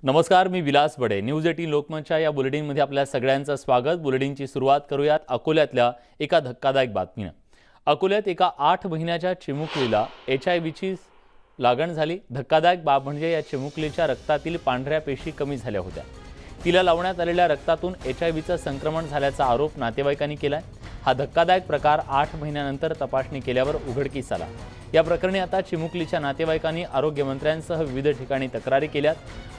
नमस्कार, मी विलास बडे. न्यूज 18 लोकमतच्या या बुलेटिनमध्ये आपल्या सगळ्यांचं स्वागत. बुलेटिनची सुरुवात करूयात अकोल्यातल्या एका धक्कादायक बातमीनं. अकोल्यात एका 8 महिन्याच्या चिमुकलीला HIV ची लागण झाली. धक्कादायक बाब म्हणजे या चिमुकलीच्या रक्तातील पांढऱ्या पेशी कमी झाल्या होत्या. तिला लावण्यात आलेल्या रक्तातून HIV चं संक्रमण झाल्याचा आरोप नातेवाईकांनी केलाय. हा धक्कादायक प्रकार 8 महिन्यानंतर तपासणी केल्यावर उघडकीस आला. या प्रकरणी आता चिमुकलीच्या नातेवाईकांनी आरोग्यमंत्र्यांसह विविध ठिकाणी तक्रारी केल्यात.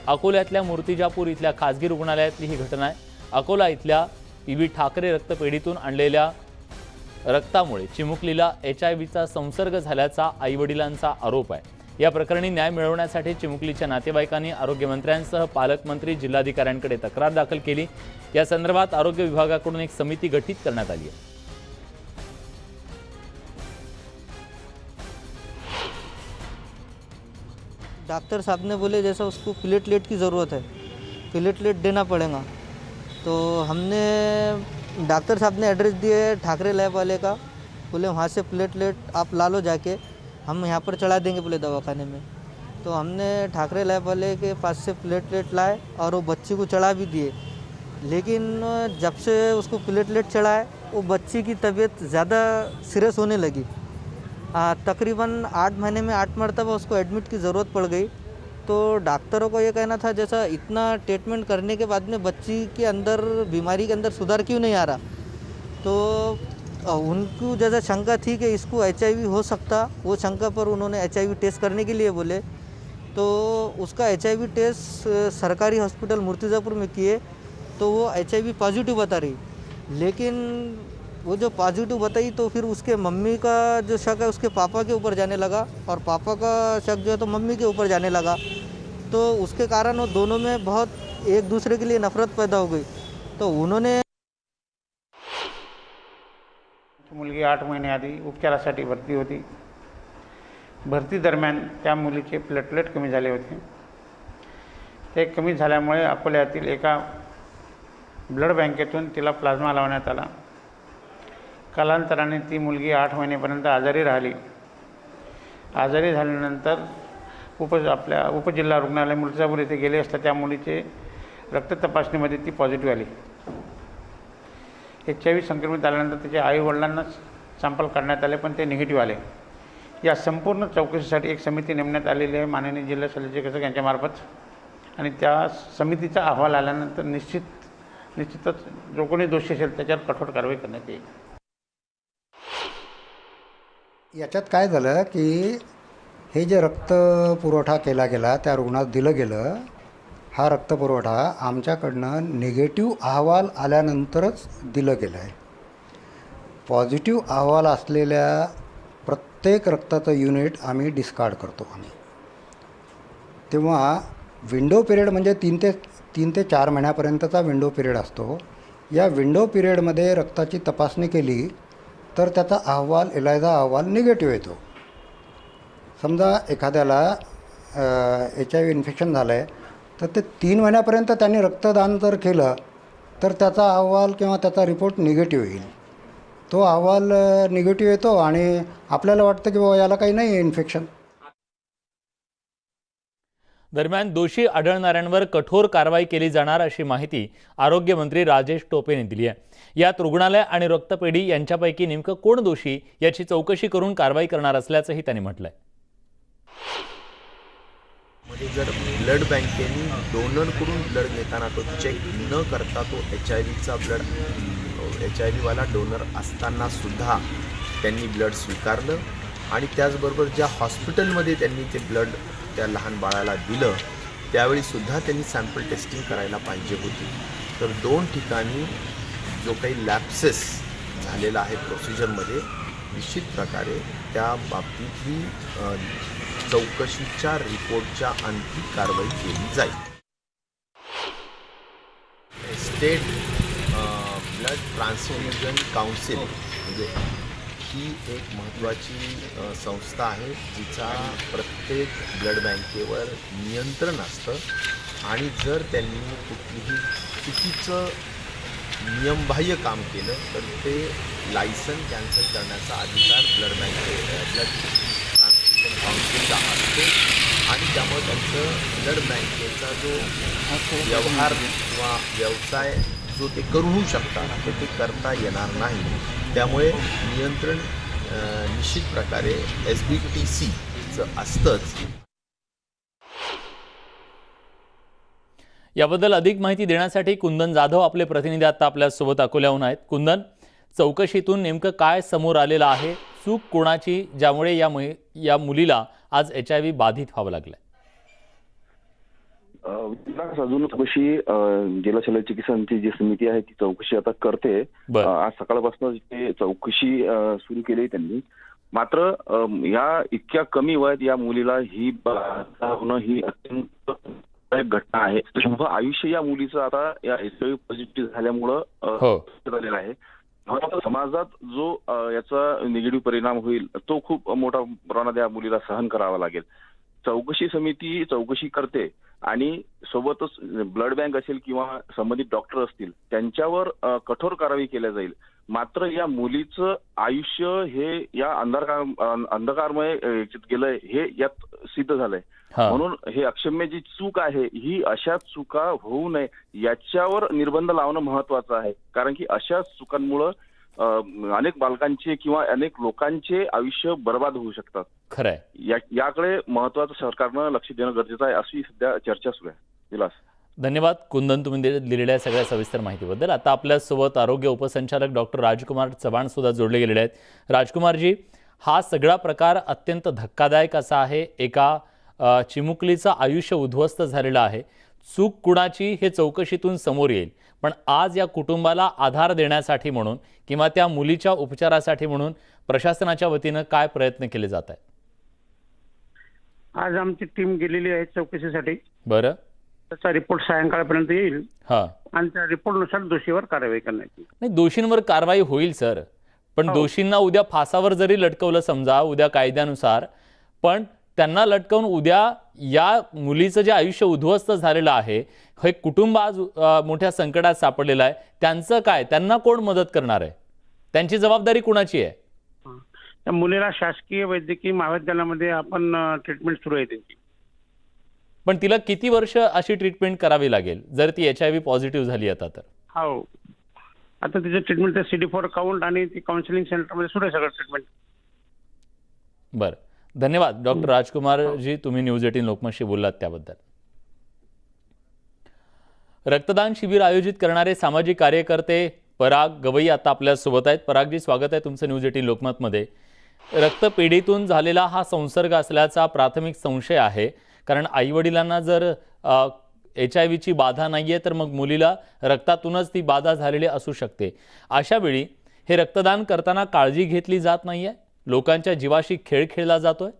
अकोल्यातल्या मूर्तिजापूर इथल्या खासगी रुग्णालयातली ही घटना आहे. अकोला इथल्या PB ठाकरे रक्तपेढीतून आणलेल्या रक्तामुळे चिमुकलीला HIV चा संसर्ग झाल्याचा आईवडिलांचा आरोप आहे. या प्रकरणी न्याय मिळवण्यासाठी चिमुकलीच्या नातेवाईकांनी आरोग्यमंत्र्यांसह पालकमंत्री जिल्हाधिकाऱ्यांकडे तक्रार दाखल केली. या संदर्भात आरोग्य विभागाकडून एक समिती गठीत करण्यात आली आहे. डॉक्टर साहब ने बोले जैसा उसको प्लेटलेट की ज़रूरत है, प्लेटलेट देना पड़ेगा। तो हमने डॉक्टर साहब ने एड्रेस दिए ठाकरे लैब वाले का, बोले वहाँ से प्लेटलेट आप ला लो जाके, हम यहाँ पर चढ़ा देंगे बोले दवाखाने में। तो हमने ठाकरे लैब वाले के पास से प्लेटलेट लाए और वो बच्ची को चढ़ा भी दिए। लेकिन जब से उसको प्लेटलेट चढ़ाए वो बच्ची की तबीयत ज़्यादा सीरियस होने लगी। तकरीबन 8 महीने में 8 मरतबा उसको एडमिट की ज़रूरत पड़ गई। तो डॉक्टरों को ये कहना था जैसा इतना ट्रीटमेंट करने के बाद में बच्ची के अंदर बीमारी के अंदर सुधार क्यों नहीं आ रहा। तो उनको जैसा शंका थी कि इसको HIV हो सकता, वो शंका पर उन्होंने HIV टेस्ट करने के लिए बोले। तो उसका HIV टेस्ट सरकारी हॉस्पिटल मूर्तिजापुर में किए तो वो HIV पॉजिटिव बता रही। लेकिन वो जो पॉजिटिव बताई तो फिर उसके मम्मी का जो शक है उसके पापा के ऊपर जाने लगा और पापा का शक जो है तो मम्मी के ऊपर जाने लगा। तो उसके कारण वो दोनों में बहुत एक दूसरे के लिए नफरत पैदा हो गई। तो उन्होंने मुलगी 8 महिने आधी उपचारासाठी भरती होती. भरती दरम्यान त्या मुलीचे प्लेटलेट कमी झाले होते. ते कमी झाल्यामुळे अकोल्यातील एका ब्लड बँकेतून तिला प्लाझ्मा लावण्यात आला. कालांतराने ती मुलगी 8 महिनेपर्यंत आजारी राहिली. आजारी झाल्यानंतर आपल्या उपजिल्हा रुग्णालय मूर्तिजापूर येथे गेले असता त्या मुलीचे रक्त तपासणीमध्ये ती पॉझिटिव्ह आली. HIV संक्रमित आल्यानंतर त्याच्या आईवडिलांना सॅम्पल काढण्यात आले पण ते निगेटिव्ह आले. या संपूर्ण चौकशीसाठी एक समिती नेमण्यात आलेली आहे माननीय जिल्हा शल्यचिकित्सक यांच्यामार्फत. आणि त्या समितीचा अहवाल आल्यानंतर निश्चितच जो कोणी दोषी असेल त्याच्यावर कठोर कारवाई करण्यात येईल. याच्यात काय झालं की हे जे रक्त पुरवठा केला गेला त्या रुग्णास दिलं गेलं, हा रक्तपुरवठा आमच्याकडनं निगेटिव्ह अहवाल आल्यानंतरच दिलं गेलं आहे. पॉझिटिव्ह अहवाल असलेल्या प्रत्येक रक्ताचं युनिट आम्ही डिस्कार्ड करतो आम्ही. तेव्हा विंडो पिरियड म्हणजे 3 ते 4 महिन्यापर्यंतचा विंडो पिरियड असतो. या विंडो पिरियडमध्ये रक्ताची तपासणी केली तर त्याचा अहवाल एलायझा अहवाल निगेटिव्ह येतो. समजा एखाद्याला HIV इन्फेक्शन झालं आहे तर ते 3 महिन्यापर्यंत त्यांनी रक्तदान जर केलं तर त्याचा अहवाल किंवा त्याचा रिपोर्ट निगेटिव्ह येईल. तो अहवाल निगेटिव्ह येतो आणि आपल्याला वाटतं की बाबा याला काही नाही आहे इन्फेक्शन. दरम्यान दोषी आढळणाऱ्यांवर कठोर कारवाई केली जाणार अशी माहिती आरोग्यमंत्री राजेश टोपे यांनी दिली आहे. यात रुग्णालय आणि रक्तपेढी यांच्यापैकी नेमकं कोण दोषी याची चौकशी करून कारवाई करणार असल्याचंही त्यांनी म्हटलंय. म्हणजे जर ब्लड बँकेने डोनरकडून ब्लड घेताना तो चेक न करता तो HIV वाला डोनर असताना सुद्धा त्यांनी ब्लड स्वीकारलं आणि त्याचबरोबर ज्या हॉस्पिटलमध्ये त्यांनी ते ब्लड त्या लहान बाळाला दिलं त्यावेळी सुद्धा त्यांनी सॅम्पल टेस्टिंग करायला पाहिजे होती. तर 2 ठिकाणी जो काही लॅप्सेस झालेला आहे प्रोसिजरमध्ये निश्चित प्रकारे त्या बाबतीतली चौकशीच्या रिपोर्टच्या आणखी कारवाई केली जाईल. स्टेट ब्लड ट्रान्सफ्युजन काउन्सिल म्हणजे ही एक महत्त्वाची संस्था आहे जिचा प्रत्येक ब्लड बँकेवर नियंत्रण असतं आणि जर त्यांनी कुठलीही चुकीचं नियमबाह्य काम केलं तर ते लायसन कॅन्सल करण्याचा अधिकार ब्लड ट्रान्सफ्युजन काउन्सिलचा असतो. आणि त्यामुळे त्यांचं ब्लड बँकेचा जो व्यवहार किंवा व्यवसाय जो ते करू शकतात ते करता येणार नाही. त्यामुळे नियंत्रण निश्चित प्रकारे SBTCचं असतंच. याबद्दल अधिक माहिती देण्यासाठी कुंदन जाधव आपले प्रतिनिधी आता आपल्यासोबत अकोल्याहून आहेत. कुंदन, चौकशीतून नेमकं काय समोर आलेलं आहे? चूक कोणाची ज्यामुळे या मुलीला आज HIV बाधित व्हावं लागलंय? अजून चौकशी जिल्हा शल्य चिकित्सांची जी समिती आहे ती चौकशी आता करते. आज सकाळपासून ते चौकशी सुरू केली त्यांनी. मात्र या इतक्या कमी वयात या मुलीला ही होणं ही अत्यंत एक घटना आहे. त्याच्यामुळे आयुष्य या मुलीचं आता या HIV पॉझिटिव्ह झाल्यामुळं झालेलं आहे. समाजात जो याचा निगेटिव्ह परिणाम होईल तो खूप मोठा प्रमाणात या मुलीला सहन करावा लागेल. चौकशी समिती चौकशी करते आणि सोबतच ब्लड बँक असेल किंवा संबंधित डॉक्टर असतील त्यांच्यावर कठोर कारवाई केल्या जाईल. मात्र या मुलीचं आयुष्य हे या अंधकारमय गेलंय हे यात सिद्ध झालंय. म्हणून हे अक्षम्य जी चूक आहे ही अशा चुका होऊ नये याच्यावर निर्बंध लावणं महत्वाचं आहे. कारण की अशा चुकांमुळं अनेक बालकांचे किंवा अनेक लोकांचे आयुष्य बर्बाद होऊ शकतात. खरंय, याकडे महत्वाचं सरकारनं लक्ष देणं गरजेचं आहे अशी सध्या चर्चा सुरू आहे. विलास, धन्यवाद कुंदन, तुम्ही दिलेल्या सगळ्या सविस्तर माहितीबद्दल. आता आपल्यासोबत आरोग्य उपसंचालक डॉक्टर राजकुमार चव्हाण सुद्धा जोडले गेलेले आहेत. राजकुमारजी, हा सगळा प्रकार अत्यंत धक्कादायक असा आहे. एका चिमुकलीचं आयुष्य उद्ध्वस्त झालेलं आहे. चूक कुणाची हे चौकशीतून समोर येईल, पण आज या कुटुंबाला आधार देण्यासाठी म्हणून किंवा त्या मुलीच्या उपचारासाठी म्हणून प्रशासनाच्या वतीनं काय प्रयत्न केले जात आहेत? आज आमची टीम गेलेली आहे चौकशीसाठी. बरं, त्याचा रिपोर्ट सायंकाळपर्यंत येईल आणि त्या रिपोर्टनुसार दोषीवर कारवाई करण्यात येईल. नाही, दोषींवर कारवाई होईल सर, पण दोषींना उद्या फासावर जरी लटकवलं समजा उद्या कायद्यानुसार, पण त्यांना लटकवून उद्या या मुलीचं जे आयुष्य उद्ध्वस्त झालेलं आहे, हे कुटुंब आज मोठ्या संकटात सापडलेलं आहे, त्यांचं काय? त्यांना कोण मदत करणार आहे? त्यांची जबाबदारी कुणाची आहे? त्या मुलीला शासकीय वैद्यकीय महाविद्यालयामध्ये आपण ट्रीटमेंट सुरू आहे त्यांची. पण तिला किती वर्ष अशी ट्रीटमेंट करावी लागेल जर ती HIV पॉझिटिव्ह झाली आता तर? हो, आता तिचं ट्रीटमेंट CD4 काउंट आणि ती काउन्सिलिंग सेंटरमध्ये सुरू आहे सगळं ट्रीटमेंट. बरं, धन्यवाद डॉक्टर राजकुमारजी, तुम्ही न्यूज 18 लोकमतशी बोललात त्याबद्दल. रक्तदान शिबिर आयोजित करणारे सामाजिक कार्यकर्ते पराग गवई आता आपल्या सोबत आहेत. परागजी, स्वागत आहे तुमचं न्यूज 18 लोकमतमध्ये. रक्तपेढीतून झालेला हा संसर्ग असल्याचा प्राथमिक संशय आहे, कारण आईवडिलांना जर HIV बाधा नाहीये तर मग मुलीला रक्तातूनच ती बाधा झालेली असू शकते. अशा वेळी हे रक्तदान करताना काळजी घेतली जात नाहीये, लोकांच्या जीवाशी खेळ खेळला जातोय.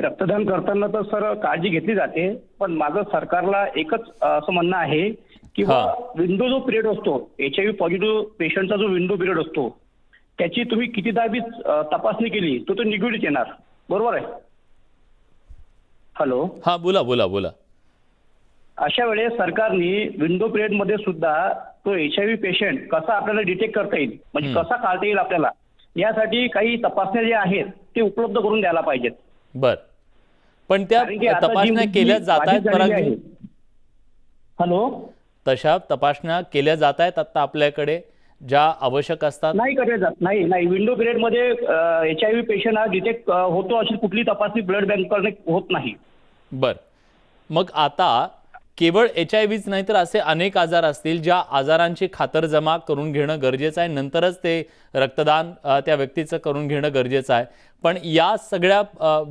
रक्तदान करताना तर सर काळजी घेतली जाते, पण माझं सरकारला एकच असं म्हणणं आहे की विंडो जो पिरियड असतो HIV पॉझिटिव्ह पेशंटचा जो विंडो पिरियड असतो त्याची तुम्ही कितीदा बी तपासणी केली तो निगेटिव्ह येणार. बरोबर आहे? हॅलो, हा, बोला बोला बोला. अशा वेळेस सरकारने विंडो पिरियड मध्ये सुद्धा तो HIV पेशंट कसा आपल्याला डिटेक्ट करता येईल, म्हणजे कसा काढता येईल आपल्याला, यासाठी काही तपासण्या ज्या आहेत ते उपलब्ध करून द्यायला पाहिजेत. बर, पण त्या तपासण्या केल्या जात आहेत पराग? हॅलो, तशा तपासण्या केल्या जात आहेत आता आपल्याकडे ज्या आवश्यक असतात? नाही केल्या जात. नाही, विंडो पिरियड मध्ये HIV पेशंट हा डिटेक्ट होतो अशी कुठली तपासणी ब्लड बँककडे होत नाही. बर, मग आता केवळ HIVच नाही तर असे अनेक आजार असतील ज्या आजारांची खातरजमा करून घेणं गरजेचं आहे, नंतरच ते रक्तदान त्या व्यक्तीचं करून घेणं गरजेचं आहे. पण या सगळ्या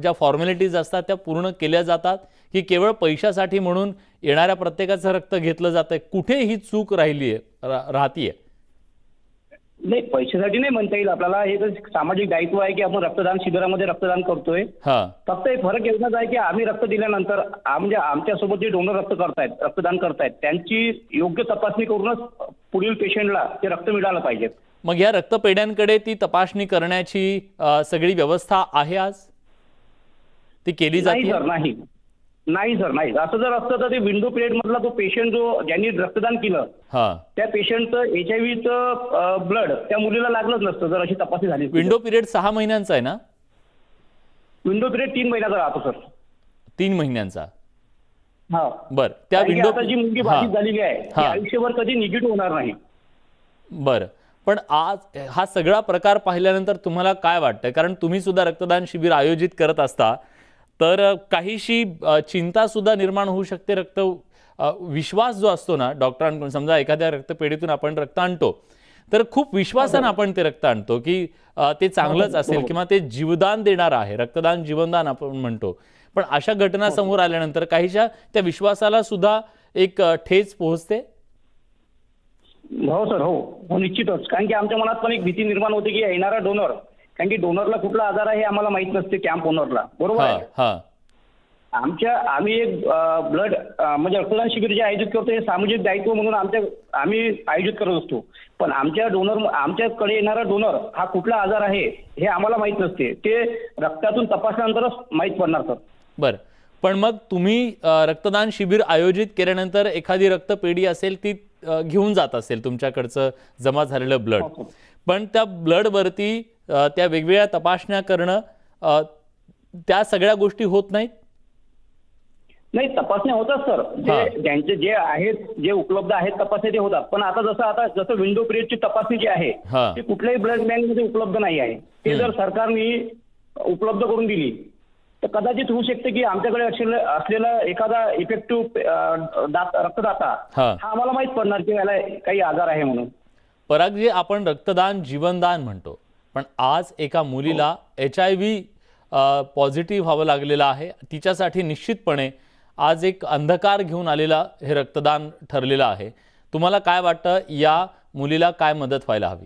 ज्या फॉर्मॅलिटीज असतात त्या पूर्ण केल्या जातात की केवळ पैशासाठी म्हणून येणाऱ्या प्रत्येकाचं रक्त घेतलं जातंय? कुठे ही चूक राहतीये? नाही, पैशासाठी नाही म्हणता येईल आपल्याला. हे तर सामाजिक दायित्व आहे की आपण रक्तदान शिबिरामध्ये रक्तदान करतोय. फक्त एक फरक एवढाच आहे की आम्ही रक्त दिल्यानंतर म्हणजे आमच्यासोबत जे डोनर रक्तदान करतायत त्यांची योग्य तपासणी करूनच पुढील पेशंटला ते रक्त मिळालं पाहिजे. मग या रक्तपेढ्यांकडे ती तपासणी करण्याची सगळी व्यवस्था आहे आज? ती केली जाते? नाही सर, नाही. असं जर असतं तर ते विंडो पिरियड मधला तो पेशंट जो ज्यांनी रक्तदान केलं त्या पेशंटचं HIVचं ब्लड त्या मुलीला लागलंच नसतं जर अशी तपासणी झाली. विंडो पिरियड 6 महिन्यांचा आहे ना? विंडो पिरियड 3 महिन्याचा राहतो सर. 3 महिन्यांचा. हा. बर, त्या कारण की विंडो आता जी मुलगी बाधित झालेली आहे ती आयुष्यभर कधी निगेटिव्ह होणार नाही. बर, पण आज हा सगळा प्रकार पाहिल्यानंतर तुम्हाला काय वाटतं? कारण तुम्ही सुद्धा रक्तदान शिबिर आयोजित करत असता, तर काहीशी चिंता सुद्धा निर्माण होऊ शकते. विश्वास जो असतो ना डॉक्टरांकडून, समजा एखाद्या रक्तपेढीतून आपण रक्त आणतो तर खूप विश्वासानं आपण ते रक्त आणतो की ते चांगलंच असेल किंवा ते जीवदान देणार आहे. रक्तदान जीवनदान आपण म्हणतो. पण अशा घटना समोर आल्यानंतर काहीशा त्या विश्वासाला सुद्धा एक ठेच पोहोचते. हो सर, हो निश्चितच. कारण की आमच्या मनात पण एक भीती निर्माण होते की येणारा डोनर, कारण की डोनरला कुठला आजार आहे हे आम्हाला माहित नसते कॅम्प ओनरला, बरोबर आहे. आम्ही एक ब्लड म्हणजे रक्तदान शिबिर जे आयोजित करतो हे सामाजिक दायित्व म्हणून आम्ही आयोजित करत असतो. पण आमच्याकडे येणारा डोनर हा कुठला आजार आहे हे आम्हाला माहित नसते. ते रक्तातून तपासल्यानंतरच माहित पडणार सर. बर, पण मग तुम्ही रक्तदान शिबिर आयोजित केल्यानंतर एखादी रक्तपेढी असेल ती घेऊन जात असेल तुमच्याकडचं जमा झालेलं ब्लड, पण त्या ब्लडवरती त्या वेगवेगळ्या तपासण्या करणं, त्या सगळ्या गोष्टी होत नाहीत? नाही, तपासण्या होतात सर. ज्यांचे जे आहेत, जे उपलब्ध आहेत तपासण्या ते होतात. पण जसं विंडो पिरियडची तपासणी जी आहे ती कुठल्याही ब्लड बँकमध्ये उपलब्ध नाही आहे. ते जर सरकारने उपलब्ध करून दिली तर कदाचित होऊ शकते की आमच्याकडे असलेला एखादा इफेक्टिव्ह रक्तदाता हा आम्हाला माहित पडणार की याला काही आजार आहे म्हणून. परागजी, आपण रक्तदान जीवनदान म्हणतो, पण आज एका मुलीला HIV पॉझिटिव्ह व्हावं लागलेलं आहे. तिच्यासाठी निश्चितपणे आज एक अंधकार घेऊन आलेला हे रक्तदान ठरलेलं आहे. तुम्हाला काय वाटतं, या मुलीला काय मदत व्हायला हवी?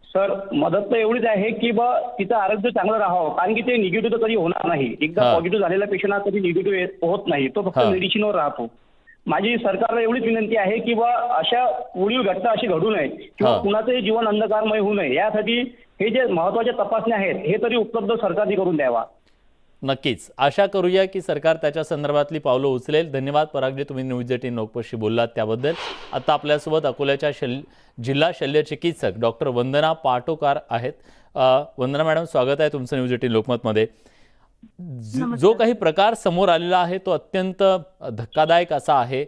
सर, मदत तर एवढीच आहे की तिचं आरोग्य चांगलं राहावं. कारण की ते निगेटिव्ह तर कधी होणार नाही. एकदा पॉझिटिव्ह झालेला पेशंट हा कधी निगेटिव्ह होत नाही, तो फक्त मेडिसिनवर राहतो. माझी सरकारला एवढीच विनंती आहे की अशा पुढील घटना अशी घडू नये किंवा कुणाचंही जीवन अंधकारमय होऊ नये, यासाठी हे जे महत्त्वाच्या तपासण्या आहेत हे तरी उपलब्ध सरकारने करून द्यावा. नक्कीच आशा करूया की सरकार त्याच्या संदर्भातली पावलं उचलेल. धन्यवाद परागजी, तुम्ही न्यूज 18 लोकमतशी बोललात त्याबद्दल. आता आपल्यासोबत अकोल्याच्या जिल्हा शल्य चिकित्सक डॉक्टर वंदना पाटोकार आहेत. वंदना मॅडम, स्वागत आहे तुमचं न्यूज 18 लोकमतमध्ये. जो काही प्रकार समोर आलेला आहे तो अत्यंत धक्कादायक असा आहे,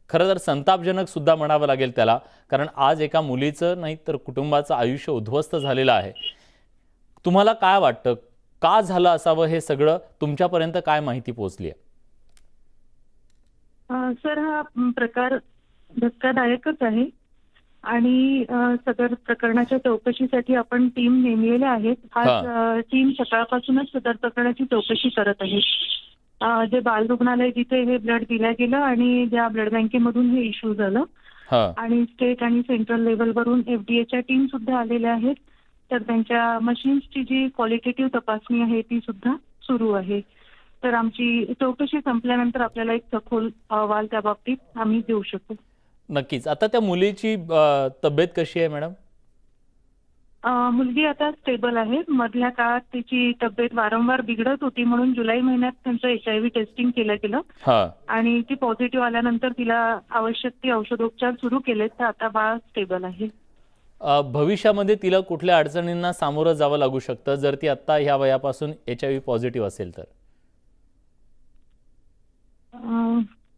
खरं तर संतापजनक सुद्धा म्हणावं लागेल त्याला. कारण आज एका मुलीचं नाही तर कुटुंबाचं आयुष्य उद्ध्वस्त झालेलं आहे. तुम्हाला काय वाटतं, का झालं असावं हे सगळं? तुमच्यापर्यंत काय माहिती पोहोचली आहे? सर, हा प्रकार धक्कादायकच आहे आणि सदर प्रकरणाच्या चौकशीसाठी आपण टीम नेमलेल्या आहेत. आज टीम सकाळपासूनच सदर प्रकरणाची चौकशी करत आहे. जे बाल रुग्णालय जिथे हे ब्लड दिलं गेलं आणि ज्या ब्लड बँकेमधून हे इश्यू झालं, आणि स्टेट आणि सेंट्रल लेवलवरून FDAच्या टीम सुद्धा आलेल्या आहेत. तर त्यांच्या मशीन्सची जी क्वालिटेटिव्ह तपासणी आहे ती सुद्धा सुरू आहे. तर आमची चौकशी संपल्यानंतर आपल्याला एक सखोल अहवाल त्या बाबतीत आम्ही देऊ शकतो. नक्कीच. आता त्या मुलीची तब्येत कशी आहे मॅडम? मुलगी आता स्टेबल आहे. मधल्या काळात तिची तब्येत वारंवार बिघडत होती, म्हणून जुलै महिन्यात त्यांचं HIV टेस्टिंग केलं गेलं आणि ती पॉझिटिव्ह आल्यानंतर तिला आवश्यक ती औषधोपचार सुरू केले. तर आता बाळ स्टेबल आहे. भविष्यामध्ये तिला कुठल्या अडचणींना सामोरं जावं लागू शकतं जर ती आता ह्या वयापासून HIV पॉझिटिव्ह असेल तर?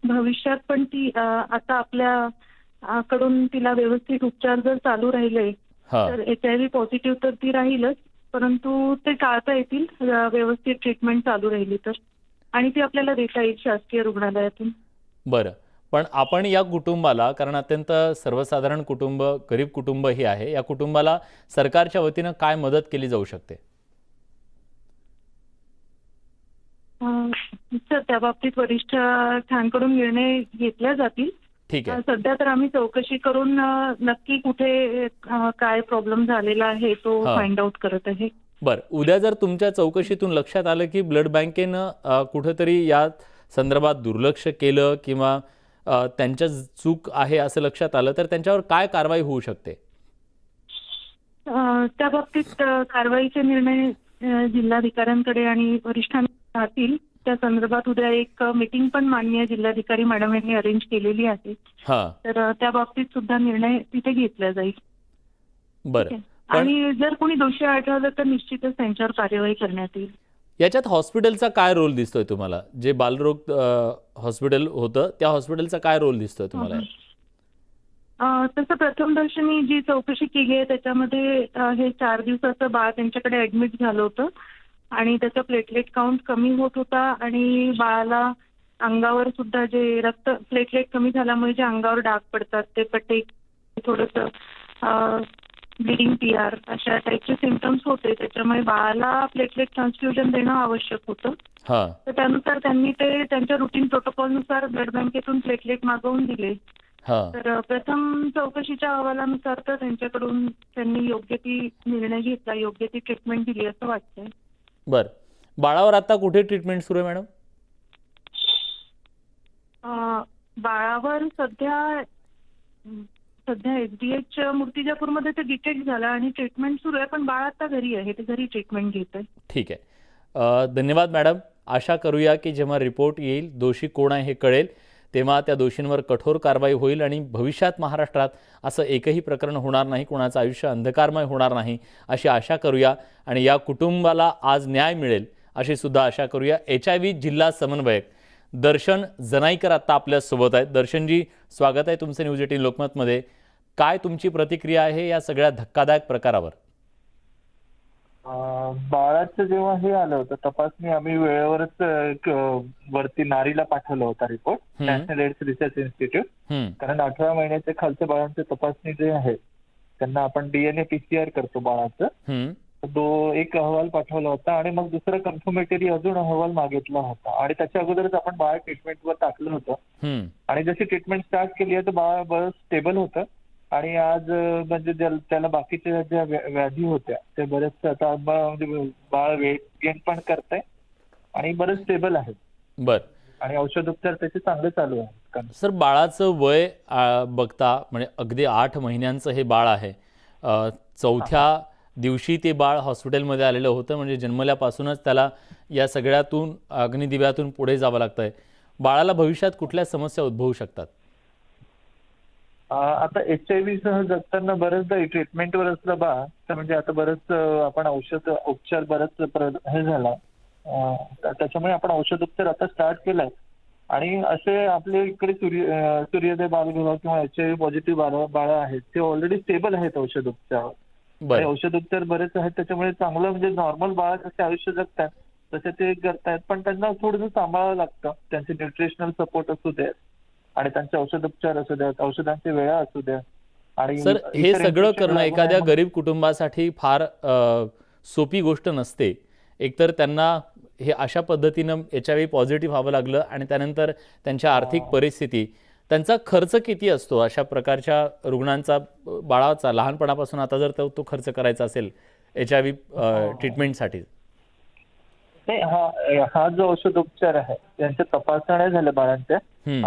भविष्यात पण ती आता आपल्या कडून तिला व्यवस्थित उपचार जर चालू राहिले तर HIV पॉझिटिव्ह तर ती राहीलच, परंतु ते टाळता येतील व्यवस्थित ट्रीटमेंट चालू राहिली तर, आणि ती आपल्याला देता येईल शासकीय रुग्णालयातून. बरं, पण आपण या कुटुंबाला, कारण अत्यंत सर्वसाधारण कुटुंब, गरीब कुटुंब हे आहे, या कुटुंबाला सरकारच्या वतीनं काय मदत केली जाऊ शकते? सर, त्या बाबतीत वरिष्ठांकडून निर्णय घेतले जातील. ठीक आहे. सध्या तर आम्ही चौकशी करून नक्की कुठे काय प्रॉब्लेम झालेला आहे तो फाइंड आउट करत आहे. बरं, उद्या जर तुमच्या चौकशीतून लक्षात आलं की ब्लड बँकेनं कुठेतरी या संदर्भात दुर्लक्ष केलं किंवा त्यांच्या चूक आहे असं लक्षात आलं तर त्यांच्यावर काय कारवाई होऊ शकते? त्या बाबतीत कारवाईचे निर्णय जिल्हाधिकाऱ्यांकडे आणि वरिष्ठांकडे राहतील. त्या संदर्भात उद्या एक मीटिंग पण माननीय जिल्हाधिकारी मॅडम यांनी अरेंज केलेली आहे. तर त्या बाबतीत सुद्धा निर्णय तिथे घेतला जाईल. बरं, आणि जर कोणी दोषी आढळलं तर निश्चितच त्यांच्यावर कार्यवाही करण्यात येईल. याच्यात हॉस्पिटलचा काय रोल दिसतोय तुम्हाला? जे बालरोग हॉस्पिटल होतं त्या हॉस्पिटलचा काय रोल दिसतोय तुम्हाला? तसं प्रथमदर्शनी जी चौकशी केली आहे त्याच्यामध्ये हे 4 दिवसाचं बाळ त्यांच्याकडे ऍडमिट झालं होतं आणि त्याचा प्लेटलेट काउंट कमी होत होता आणि बाळाला अंगावर सुद्धा जे रक्त प्लेटलेट कमी झाल्यामुळे जे अंगावर डाग पडतात ते पट्टे थोडंसं ब्लिडिंग PR अशा टाईपचे सिम्पटम्स होते. त्याच्यामुळे बाळाला प्लेटलेट ट्रान्सफ्युजन देणं आवश्यक होतं. तर त्यानुसार त्यांनी ते त्यांच्या रुटीन प्रोटोकॉलनुसार ब्लड बँकेतून प्लेटलेट मागवून दिले. तर प्रथम चौकशीच्या अहवालानुसार तर त्यांच्याकडून त्यांनी योग्य ती निर्णय घेतला, योग्य ती ट्रीटमेंट दिली असं वाटतंय. बर, बाळावर आता कुठे ट्रीटमेंट सुरू आहे मॅडम? बाळावर सध्या SDH मूर्तिजापूरमध्ये ते डिटेक्ट झालं आणि ट्रीटमेंट सुरू आहे, पण बाळ आता घरी आहे, ते घरी ट्रीटमेंट घेत आहे. ठीक आहे, धन्यवाद मॅडम. आशा करूया की जेव्हा रिपोर्ट येईल, दोषी कोण आहे हे कळेल, तेव्हा त्या दोषींवर कठोर कारवाई होईल आणि भविष्यात महाराष्ट्रात असं एकही प्रकरण होणार नाही, कोणाचं आयुष्य अंधकारमय होणार नाही अशी आशा करूया आणि या कुटुंबाला आज न्याय मिळेल अशी सुद्धा आशा करूया. HIV जिल्हा समन्वयक दर्शन जनाईकर आता आपल्या सोबत आहेत. दर्शनजी, स्वागत आहे तुमचं न्यूज 18 लोकमतमध्ये. काय तुमची प्रतिक्रिया आहे या सगळ्या धक्कादायक प्रकारावर? बाळाचं जेव्हा हे आलं होतं तपासणी, आम्ही वेळेवरच वरती नारीला पाठवला होता report, national AIDS research institute. कारण 18 महिन्याच्या खालच्या बाळांची तपासणी जे आहे त्यांना आपण DNA PCR करतो बाळाचं. एक अहवाल पाठवला होता आणि मग दुसरा कन्फर्मेटरी अजून अहवाल मागितला होता आणि त्याच्या अगोदरच आपण बाळ ट्रीटमेंटवर टाकलं होतं. आणि जशी ट्रीटमेंट स्टार्ट केली आहे तर बाळ बरंच स्टेबल होतं आणि आज म्हणजे त्याला बाकीच्या ज्या व्याधी होत्या ते बरेच आता म्हणजे बाळ वेट गेन पण करतंय आणि बरंच स्टेबल आहे. बर, आणि औषधोपचार त्याचे चांगले चालू आहेत. सर, बाळाचं वय बघता म्हणजे अगदी 8 महिन्यांचं हे बाळ आहे. चौथ्या दिवशी ते बाळ हॉस्पिटलमध्ये आलेलं होतं, म्हणजे जन्मल्यापासूनच त्याला या सगळ्यातून अग्निदिव्यातून पुढे जावं लागतंय. बाळाला भविष्यात कुठल्या समस्या उद्भवू शकतात? आता HIV सह जगताना बरेचदा ट्रीटमेंटवर असलं बाळ तर म्हणजे आता बरंच आपण औषध उपचार बरंच हे झाला, त्याच्यामुळे आपण औषधोपचार आता स्टार्ट केलाय. आणि असे आपल्या इकडे सूर्योदय बालगृह किंवा HIV पॉझिटिव्ह बाळ आहेत ते ऑलरेडी स्टेबल आहेत औषधोपचार. औषधोपचार बरेच आहेत, त्याच्यामुळे चांगलं म्हणजे नॉर्मल बाळ जसे आयुष्य जगतात तसे ते करतायत. पण त्यांना थोडंसं सांभाळावं लागतं. त्यांचे न्यूट्रिशनल सपोर्ट असू द्या आणि त्यांचे औषधोपचार असू द्यात, औषधांची वेळा असू द्या. आणि सर, हे सगळं करणं एखाद्या गरीब कुटुंबासाठी फार सोपी गोष्ट नसते. एकतर त्यांना हे अशा पद्धतीनं HIV पॉझिटिव्ह व्हावं लागलं आणि त्यानंतर त्यांच्या आर्थिक परिस्थिती, त्यांचा खर्च किती असतो अशा प्रकारच्या रुग्णांचा, बाळाचा लहानपणापासून आता जर तो खर्च करायचा असेल HIV ट्रीटमेंटसाठी? नाही, हा जो औषधोपचार आहे त्यांच्या तपासण्या झाल्या बाळांच्या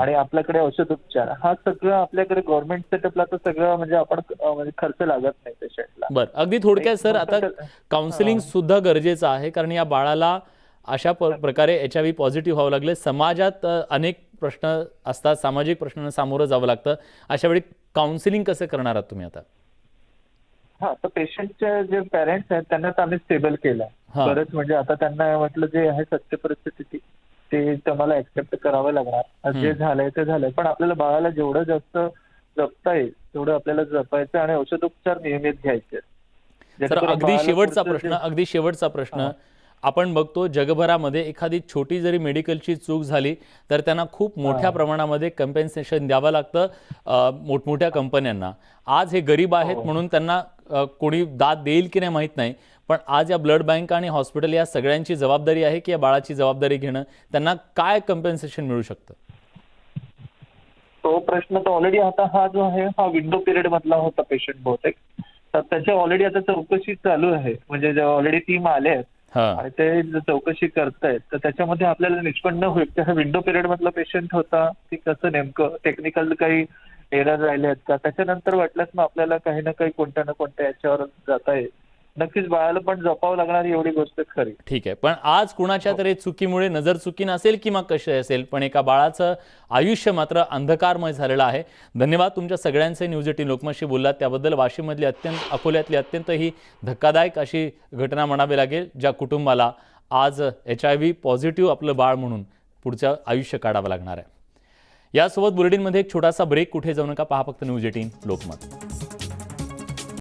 आणि आपल्याकडे औषधोपचार हा सगळं आपल्याकडे गव्हर्नमेंट सेटअपला तर सगळं म्हणजे आपण म्हणजे खर्च लागत नाही पेशंटला. बरं, अगदी थोडक्यात सर, आता काउन्सिलिंग सुद्धा गरजेचं आहे कारण या बाळाला अशा प्रकारे HIV पॉझिटिव्ह व्हावं लागले. समाजात अनेक प्रश्न असतात, सामाजिक प्रश्नांना सामोरं जावं लागतं. अशा वेळी काउन्सिलिंग कसं करणार आहात तुम्ही आता? तर पेशंटचे जे पेरेंट्स आहेत त्यांना आम्ही स्टेबल केलं बरंच. म्हणजे आता त्यांना म्हटलं जे आहे सत्य परिस्थिती ते तुम्हाला ऍक्सेप्ट करावं लागणार. जे झालंय ते झालंय, पण आपल्याला बाळाला जेवढं जास्त जपता येईल तेवढं आपल्याला जपायचं आणि औषधोपचार नियमित घ्यायचे. अगदी शेवटचा प्रश्न, आपण बघतो जगभरामध्ये एखादी छोटी जरी मेडिकलची चूक झाली तर त्यांना खूप मोठ्या प्रमाणामध्ये कम्पेन्सेशन द्यावं लागतं मोठमोठ्या कंपन्यांना. आज हे गरीब आहेत म्हणून त्यांना कोणी दाद देईल की नाही माहीत नाही, पण आज या ब्लड बँक आणि हॉस्पिटल या सगळ्यांची जबाबदारी आहे की या बाळाची जबाबदारी घेणं. त्यांना काय कम्पेन्सेशन मिळू शकतं? तो प्रश्न तर ऑलरेडी आता हा जो आहे हा विंडो पिरियड मधला होता पेशंट बहुतेक, तर त्याच्या ऑलरेडी आता चौकशी चालू आहे. म्हणजे ऑलरेडी टीम आले आहेत आणि ते चौकशी करतायत. तर त्याच्यामध्ये आपल्याला निष्पन्न होईल की हा विंडो पिरियड मधला पेशंट होता की कसं, नेमकं टेक्निकल काही एरर राहिले आहेत का. त्याच्यानंतर वाटल्यास मग आपल्याला काही ना काही कोणत्या ना कोणत्या याच्यावर जाता येईल नक्कीच बाळाला पण जपावं लागणार एवढी गोष्ट खरी. ठीक आहे, पण आज कुणाच्या तरी चुकीमुळे, नजर चुकी नसेल किंवा कशी असेल, पण एका बाळाचं आयुष्य मात्र अंधकारमय झालेलं आहे. धन्यवाद तुमच्या सगळ्यांचे. न्यूज 18 लोकमतशी बोललात त्याबद्दल. वाशिममधली अकोल्यातली अत्यंत ही धक्कादायक अशी घटना म्हणावी लागेल, ज्या कुटुंबाला आज HIV पॉझिटिव्ह आपलं बाळ म्हणून पुढचं आयुष्य काढावं लागणार आहे. यासोबत बुलेटिनमध्ये एक छोटासा ब्रेक. कुठे जाऊ नका, पहा फक्त न्यूज 18 लोकमत.